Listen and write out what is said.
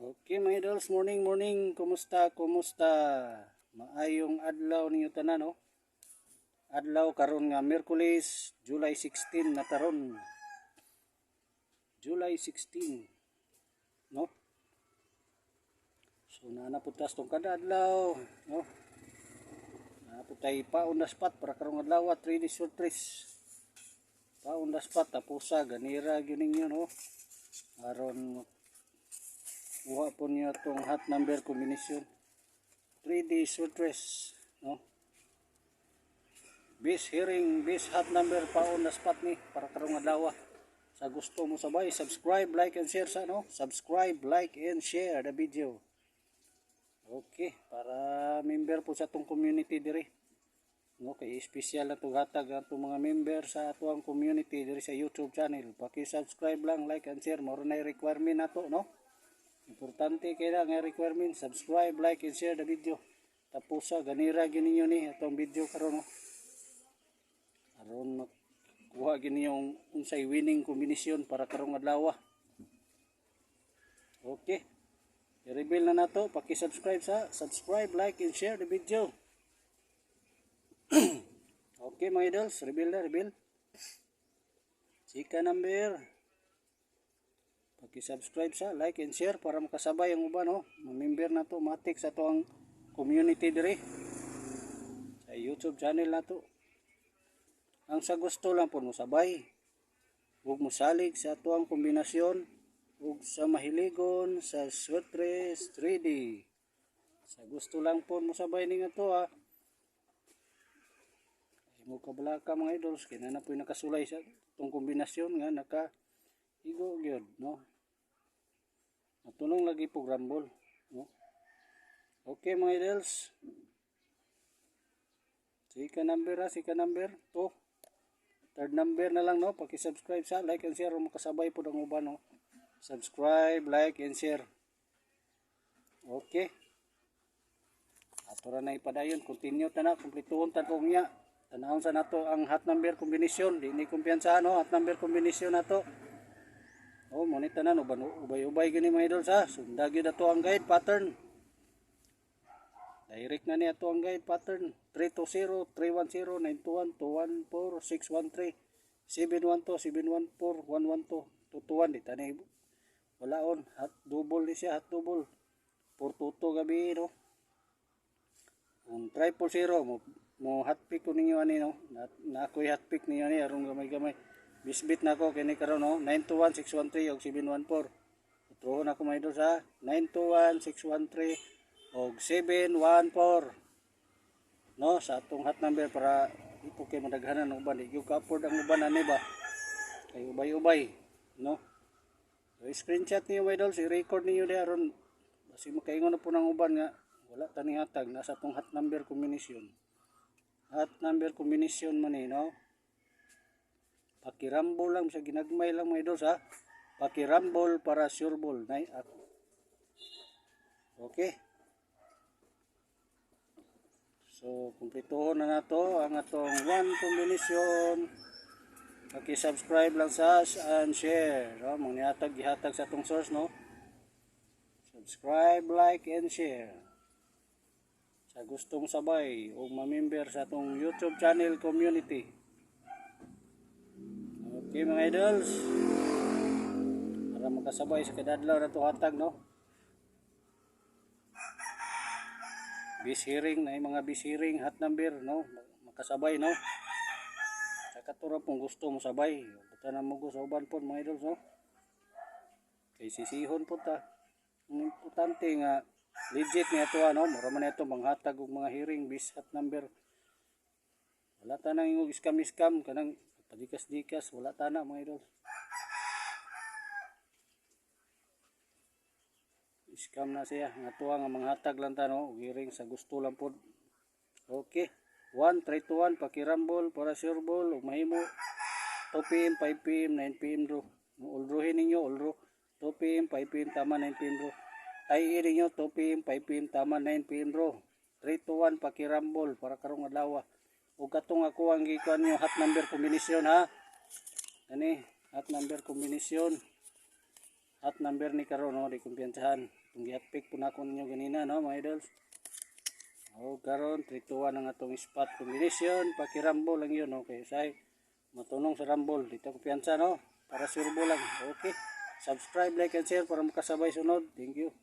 Okay mga idols, morning. Kumusta? Maayong adlaw ninyo tanan no. Adlaw karon nga Miyerkules, July 16 na taron. July 16, no? So naanaputas tong kada adlaw, no? Naaputay paon na spot para karong adlaw 3 days or 3. Paon na spot tapusa ganira gyud ninyo no. Aron kuha po niyo itong hot number combination 3D surtres no. Base hot number paon na spot ni para karong adlaw. Sa gusto mo sabay, subscribe, like and share sa no. Subscribe, like and share the video. Okay, para member po sa tong community dire. No, kay special na tong hatag atong mga member sa atong community dire sa YouTube channel. Paki-subscribe lang, like and share, mao na requirement nato no. Importante kaya nga requirement, subscribe, like, and share the video. Tapos sa ganira gininyo ni atong video karon no. Aron makuha gini yung unsay winning combination para karong adlaw. Okay. I-reveal na nato, paki-subscribe subscribe, like, and share the video. Okay mga idols, reveal. Chika number. Paki-subscribe like and share para makasabay ang uban no. Mamember na to, matik sa to ang community dire sa YouTube channel na to. Ang sa gusto lang po mo sabay ug mosalig sa to ang kombinasyon ug sa mahiligon sa Surtres 3D. Sa gusto lang po mo sabay ning ato ha. Ay mo kabalaka mga idols kina na po nakasulay sa tong kombinasyon nga naka igo gyud no. Matulong lagi po grambol no? Okay mga idols, sika number 2, third number na lang no. Paki-subscribe like and share makasabay po ang uban no. Subscribe, like and share. Okay, ato ra na ipadayon, continue ta na, kumpletuhon ta kong niya. Tanahon sa nato ang hot number combination, di ni kumpiyansa no, hot number combination nato. Oh, monita na no, ubay gani mga idols ha. Sunda gyud ato ang guide pattern. Direct na ni ato ang guide pattern. 320 310 921 214 613 712 714 112 di tani walaon hat double ni siya, hat double 422 gabi no. Ang 340 mo hat pick ko ninyo ani no. Na ako'y hat pick ninyo ani aron gamay bisbit na ko kini karon no. 921 613 og 714. Utrohon ako mga idol sa 921 613 og 714 no sa atong hot number para ipo kay madaghanan ng uban. Di ka afford ang uban ani ba kay ubay no. So screenshot niyo mga idol, i-record niyo di aron basi makaingon na po ng uban nga wala tani hatag nasa atong hot number combination man ni no. Pakirambol lang sa ginagmay lang mga idol ha. Pakirambol para sure ball nay ako. Okay. So kumpletuhon na nato ang atong one combination. Paki-subscribe lang and share no. Mangihatag gihatag sa atong source no. Subscribe, like and share. Sa gustong sabay o mamember sa atong YouTube channel community. Okay mga idols, para makasabay sa kadadlaw na ito hatag no. Bishiring na yung mga bishiring hot number no, makasabay no. Sa katura pong gusto mo sabay, buta na mo sa uban po mga idols no. Kay sisihon po ta. Ang importante nga legit niya ito no, mura man ito manghatag og mga hearing bis hot number. Wala ta nang ingog scam kanang padikas-dikas, wala ta na mga idol. Scam na siya, nga tuwa nga manghatag lang ta no, giring sa gusto lang pod. Okay, 1 3 to 1 pakirambol para sure ball ug mahimo 2 PM 5 PM 9 PM ro. Ulrohin ninyo, ulro 2 PM 5 PM tama 9 PM ro. Tay ninyo 2 PM 5 PM tama 9 PM ro. 3 to 1 pakirambol para karong adlaw. Ug katong ako ang gikuan niyo hot number combination ha. Ani hot number combination. Hot number ni karon no, di kumpiyansahan. Itong gihatpik po na ako ninyo ganina, no, mga idols. O, karon 3-2-1 ang atong spot combination. Pakirambo lang yun, okay. Say, matunong sa rumble. Dito ko piyansa, no? Para surbo lang. Okay. Subscribe, like, and share para makasabay sunod. Thank you.